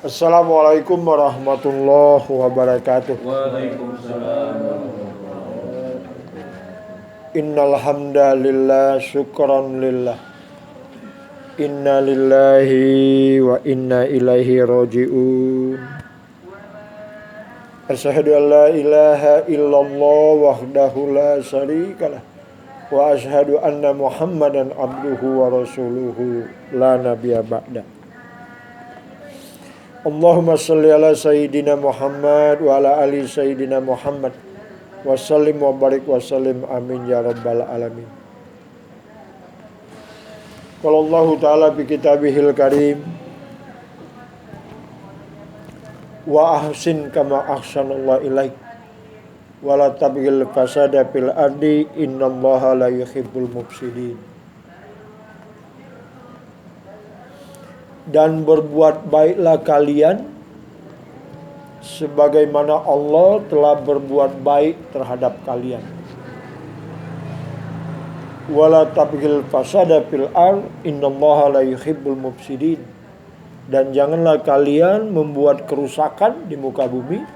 Assalamualaikum warahmatullahi wabarakatuh. Waalaikumsalam. Innal hamdalillah syukran lillah. Inna lillahi wa inna ilaihi raji'un. Asyhadu an la ilaha illallah wahdahu la syarikalah wa asyhadu anna Muhammadan abduhu wa rasuluhu la nabiyya ba'da. Allahumma salli ala sayyidina Muhammad wa ala ali sayyidina Muhammad wa sallim wa barik wa sallim amin ya rabbal alamin. Qala Allah ta'ala fi kitabihil karim wa ahsin kama ahsanallahu ilaik wa la tabghil fasada fil ardi innallaha la yuhibbul mufsidin. Dan berbuat baiklah kalian sebagaimana Allah telah berbuat baik terhadap kalian. Wala tabghil fasada fil ard innallaha la yuhibbul mufsidin. Dan janganlah kalian membuat kerusakan di muka bumi.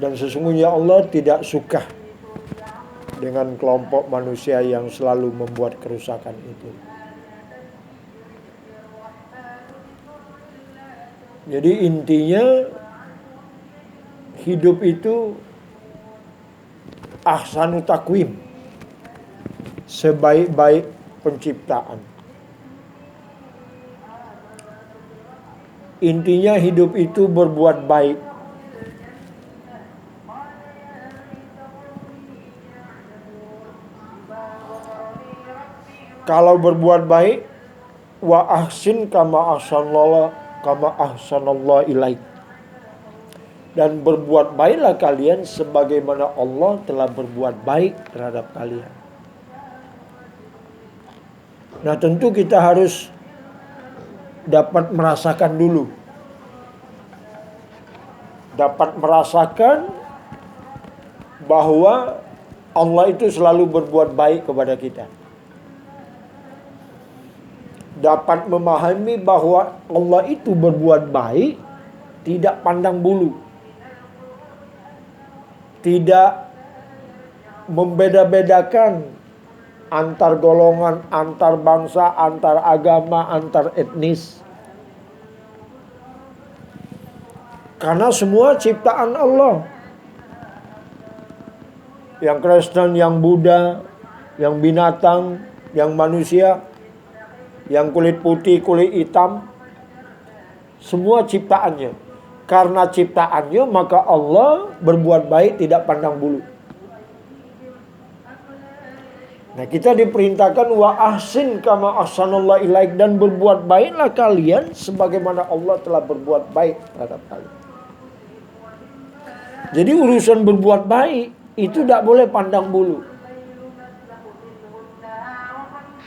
Dan sesungguhnya Allah tidak suka dengan kelompok manusia yang selalu membuat kerusakan itu. Jadi intinya hidup itu ahsanu takwim, sebaik-baik penciptaan. Intinya hidup itu berbuat baik. Kalau berbuat baik, wa ahsin kama ahsanallahu ilaik. Dan berbuat baiklah kalian sebagaimana Allah telah berbuat baik terhadap kalian. Nah, tentu kita harus dapat merasakan dulu. Dapat merasakan bahwa Allah itu selalu berbuat baik kepada kita. Dapat memahami bahwa Allah itu berbuat baik, tidak pandang bulu, tidak membeda-bedakan antar golongan, antar bangsa, antar agama, antar etnis. Karena semua ciptaan Allah. Yang Kristen, yang Buddha, yang binatang, yang manusia, yang kulit putih, kulit hitam, semua ciptaannya. Karena ciptaannya maka Allah berbuat baik tidak pandang bulu. Nah, kita diperintahkan wa ahsin kama ahsanallahu ilaik, dan berbuat baiklah kalian sebagaimana Allah telah berbuat baik terhadap kalian. Jadi urusan berbuat baik itu tidak boleh pandang bulu.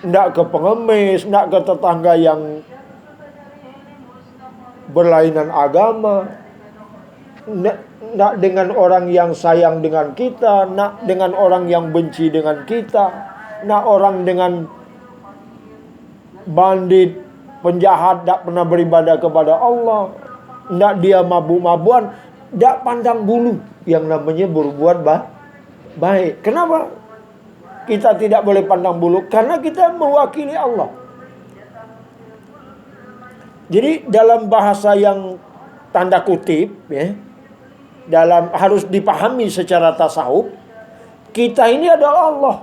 Tidak ke pengemis, tidak ke tetangga yang berlainan agama, tidak dengan orang yang sayang dengan kita, tidak dengan orang yang benci dengan kita, tidak orang dengan bandit, penjahat, tidak pernah beribadah kepada Allah, tidak dia mabuk-mabuan, tidak pandang bulu yang namanya berbuat baik. Kenapa? Kita tidak boleh pandang bulu karena kita mewakili Allah. Jadi dalam bahasa yang tanda kutip, ya, harus dipahami secara tasawuf, kita ini adalah Allah.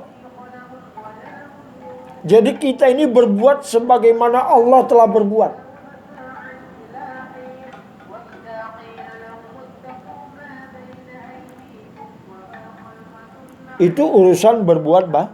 Jadi kita ini berbuat sebagaimana Allah telah berbuat. Itu urusan berbuat baik.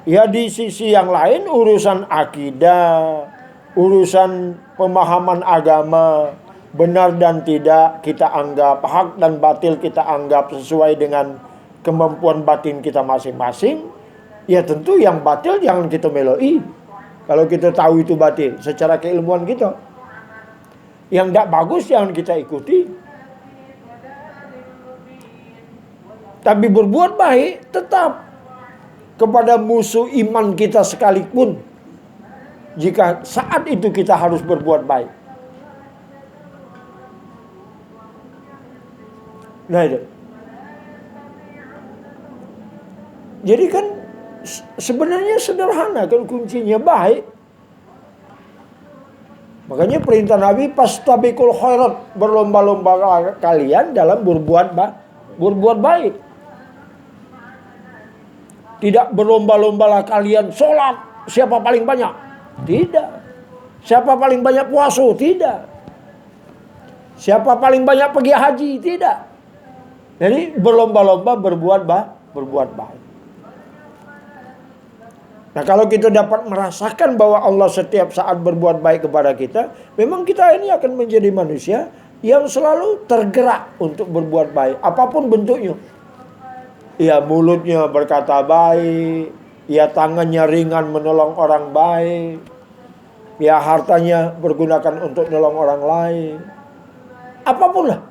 Ya, di sisi yang lain urusan akidah, urusan pemahaman agama, benar dan tidak kita anggap, hak dan batil kita anggap sesuai dengan kemampuan batin kita masing-masing. Ya tentu yang batil jangan kita meloi. Kalau kita tahu itu batil secara keilmuan kita. Yang tidak bagus jangan kita ikuti. Tapi berbuat baik tetap kepada musuh iman kita sekalipun. jika saat itu kita harus berbuat baik. Nah itu. Jadi kan sebenarnya sederhana kan kuncinya baik. Makanya perintah Nabi fastabiqul khairat, berlomba-lomba kalian dalam berbuat baik. Tidak berlomba-lombalah kalian sholat siapa paling banyak. Tidak. Siapa paling banyak puasa? Tidak. Siapa paling banyak pergi haji? Tidak. Jadi berlomba-lomba berbuat baik. Nah, kalau kita dapat merasakan bahwa Allah setiap saat berbuat baik kepada kita, memang kita ini akan menjadi manusia yang selalu tergerak untuk berbuat baik, apapun bentuknya. Ya, mulutnya berkata baik, ya tangannya ringan menolong orang baik, ya hartanya bergunakan untuk menolong orang lain. Apapun lah.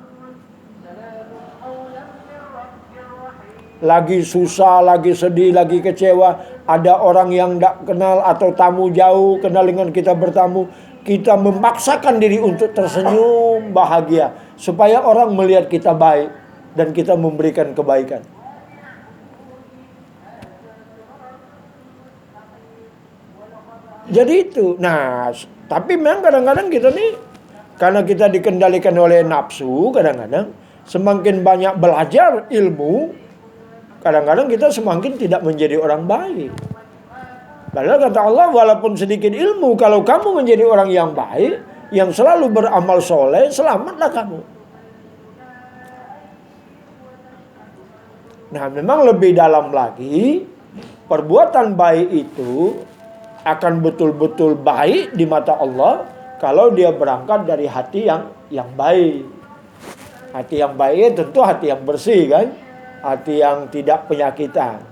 Lagi susah, lagi sedih, lagi kecewa, ada orang yang tidak kenal atau tamu jauh kenal dengan kita bertamu, kita memaksakan diri untuk tersenyum bahagia supaya orang melihat kita baik dan kita memberikan kebaikan. Jadi itu. Nah, tapi memang kadang-kadang kita nih, karena kita dikendalikan oleh nafsu, kadang-kadang semakin banyak belajar ilmu, kadang-kadang kita semakin tidak menjadi orang baik. Padahal kata Allah, walaupun sedikit ilmu, kalau kamu menjadi orang yang baik, yang selalu beramal soleh, selamatlah kamu. Nah, memang lebih dalam lagi, perbuatan baik itu akan betul-betul baik di mata Allah kalau dia berangkat dari hati yang baik. Hati yang baik tentu hati yang bersih kan, hati yang tidak penyakitan.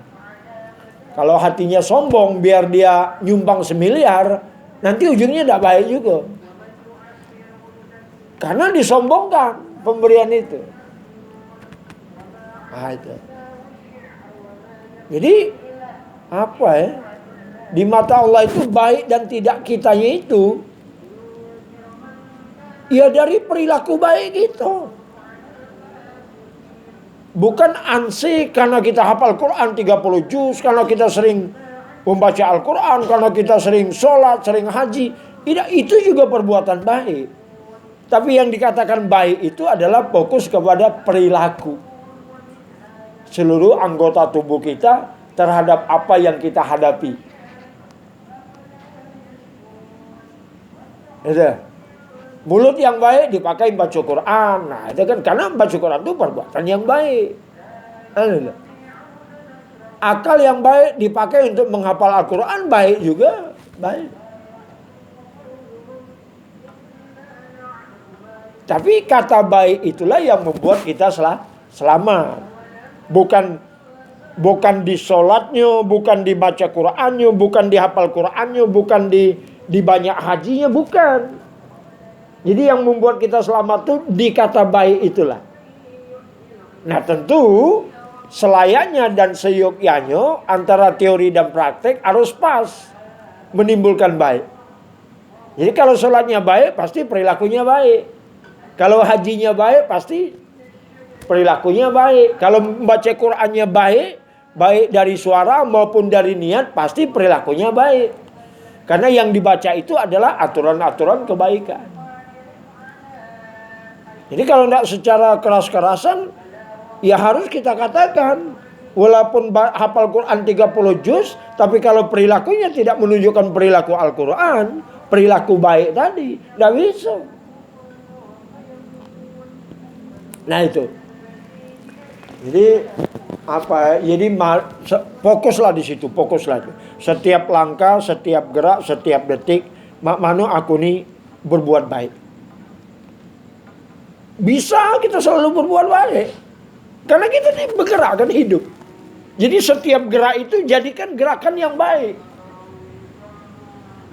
Kalau hatinya sombong biar dia nyumbang 1 miliar, nanti ujungnya tidak baik juga. Karena disombongkan pemberian itu. Nah, itu. Jadi apa ya? Di mata Allah itu baik dan tidak kitanya itu ya dari perilaku baik gitu. Bukan ansih karena kita hafal Quran 30 juz, karena kita sering membaca Al-Quran, karena kita sering sholat, sering haji. Tidak, itu juga perbuatan baik. Tapi yang dikatakan baik itu adalah fokus kepada perilaku seluruh anggota tubuh kita terhadap apa yang kita hadapi. Itu. Mulut yang baik dipakai baca Quran. Nah, itu kan karena baca Quran itu perbuatan yang baik. Akal yang baik dipakai untuk menghafal Al-Quran, baik juga, baik. Tapi kata baik itulah yang membuat kita selamat. Bukan di sholatnya, bukan dibaca Qurannya, bukan dihafal Qurannya, bukan di banyak hajinya, bukan. Jadi yang membuat kita selamat itu di kata baik itulah. Nah, tentu selayaknya dan seyogyanya antara teori dan praktek harus pas, menimbulkan baik. Jadi kalau sholatnya baik, pasti perilakunya baik. Kalau hajinya baik, pasti perilakunya baik. Kalau membaca Qur'annya baik dari suara maupun dari niat, pasti perilakunya baik. Karena yang dibaca itu adalah aturan-aturan kebaikan. Jadi kalau tidak secara keras-kerasan, ya harus kita katakan, walaupun hafal Quran 30 juz, tapi kalau perilakunya tidak menunjukkan perilaku Al-Quran, perilaku baik tadi, tidak bisa. Nah itu. Jadi apa? Jadi fokuslah di situ, fokuslah. Setiap langkah, setiap gerak, setiap detik, manu aku nih berbuat baik. Bisa kita selalu berbuat baik. Karena kita ini bergerak kan hidup. Jadi setiap gerak itu jadikan gerakan yang baik.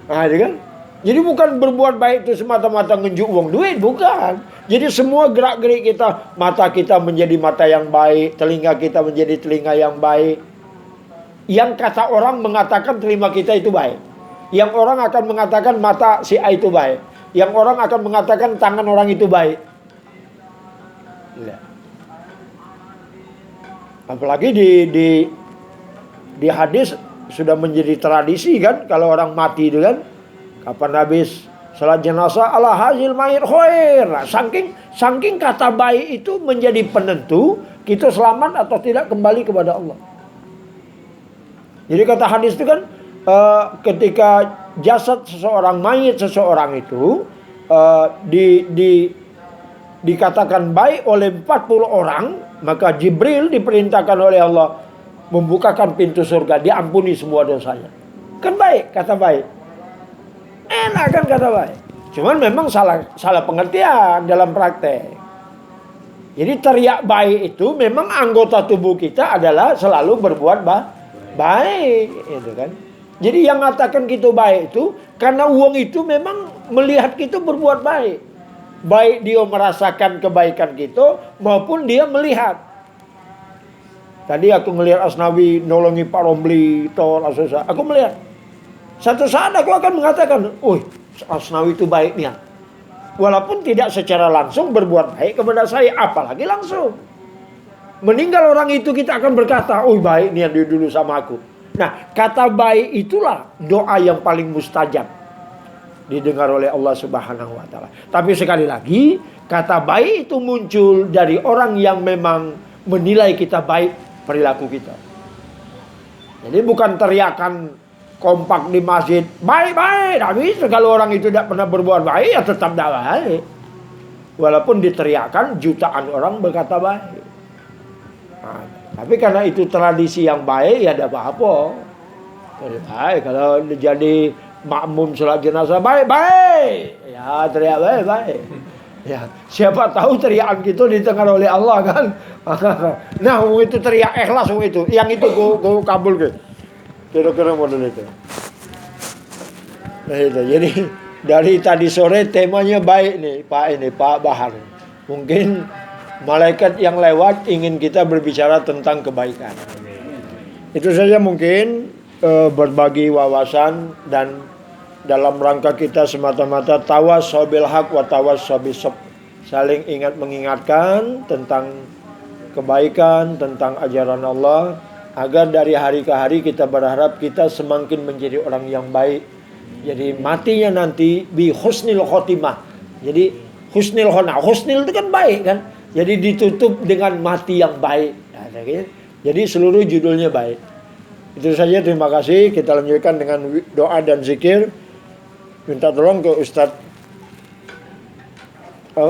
Nah, kan? Jadi bukan berbuat baik itu semata-mata ngenjuk uang duit, bukan. Jadi semua gerak-gerik kita, mata kita menjadi mata yang baik, telinga kita menjadi telinga yang baik. Yang kata orang mengatakan telinga kita itu baik. Yang orang akan mengatakan mata si A itu baik. Yang orang akan mengatakan tangan orang itu baik. Apalagi di hadis sudah menjadi tradisi kan, kalau orang mati itu kan, kapan habis salat jenazah ala hazil mayit khair. Nah, saking kata baik itu menjadi penentu kita selamat atau tidak kembali kepada Allah. Jadi kata hadis itu kan, ketika jasad seseorang, mayit seseorang itu dikatakan baik oleh 40 orang, maka Jibril diperintahkan oleh Allah membukakan pintu surga, diampuni semua dosanya. Kan baik, kata baik. Enak kan kata baik. Cuman memang salah pengertian dalam praktek. Jadi teriak baik itu memang anggota tubuh kita adalah selalu berbuat baik, itu kan. Jadi yang mengatakan kita baik itu karena uang itu memang melihat kita berbuat baik. Baik dia merasakan kebaikan kita maupun dia melihat. Tadi aku melihat Asnawi nolongi Pak Romli, aku melihat. Satu saat aku akan mengatakan, Asnawi itu baik nih. Walaupun tidak secara langsung berbuat baik kepada saya, apalagi langsung. Meninggal orang itu kita akan berkata, baik nih dia dulu sama aku. Nah, kata baik itulah doa yang paling mustajab didengar oleh Allah Subhanahu wa taala. Tapi sekali lagi, kata baik itu muncul dari orang yang memang menilai kita baik perilaku kita. Jadi bukan teriakan kompak di masjid, baik-baik. Tapi kalau orang itu tidak pernah berbuat baik, ya tetap tidak baik. Walaupun diteriakan jutaan orang berkata baik. Nah, tapi karena itu tradisi yang baik, ya tidak apa-apa. Baik, kalau jadi makmum sholat jenazah baik-baik, ya teriak baik-baik. Ya, siapa tahu teriakan kita didengar oleh Allah kan. Nah, itu teriak ikhlas itu. Yang itu go kabul ke. Kira-kira model itu. Nah, itu. Jadi dari tadi sore temanya baik nih, Pak Bahar. Mungkin malaikat yang lewat ingin kita berbicara tentang kebaikan. Itu saja mungkin berbagi wawasan dan dalam rangka kita semata-mata tawassobil haq wa tawassobis sob, saling ingat mengingatkan tentang kebaikan, tentang ajaran Allah, agar dari hari ke hari kita berharap kita semakin menjadi orang yang baik. Jadi matinya nanti bi husnil khotimah. Jadi husnil khona, husnil itu kan baik kan. Jadi ditutup dengan mati yang baik. Jadi seluruh judulnya baik. Itu saja, terima kasih. Kita lanjutkan dengan doa dan zikir. Minta tolong ke Ustadz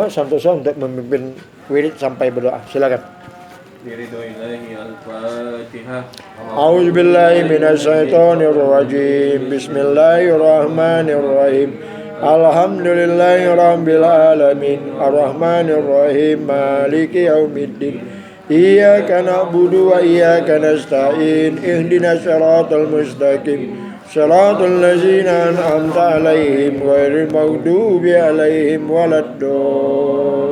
Santoso untuk memimpin wirid sampai berdoa. Silakan. A'udzubillahi minasyaitonirrajim. Bismillahirrahmanirrahim. Alhamdulillahirabbil alamin. Arrahmanirrahim. Maliki yaumiddin. Iyyaka na'budu wa iyyaka nasta'in. Ihdinas siratal mustaqim. Shiratal ladzina an'amta 'alaihim ghairil maghdubi 'alaihim waladdallin.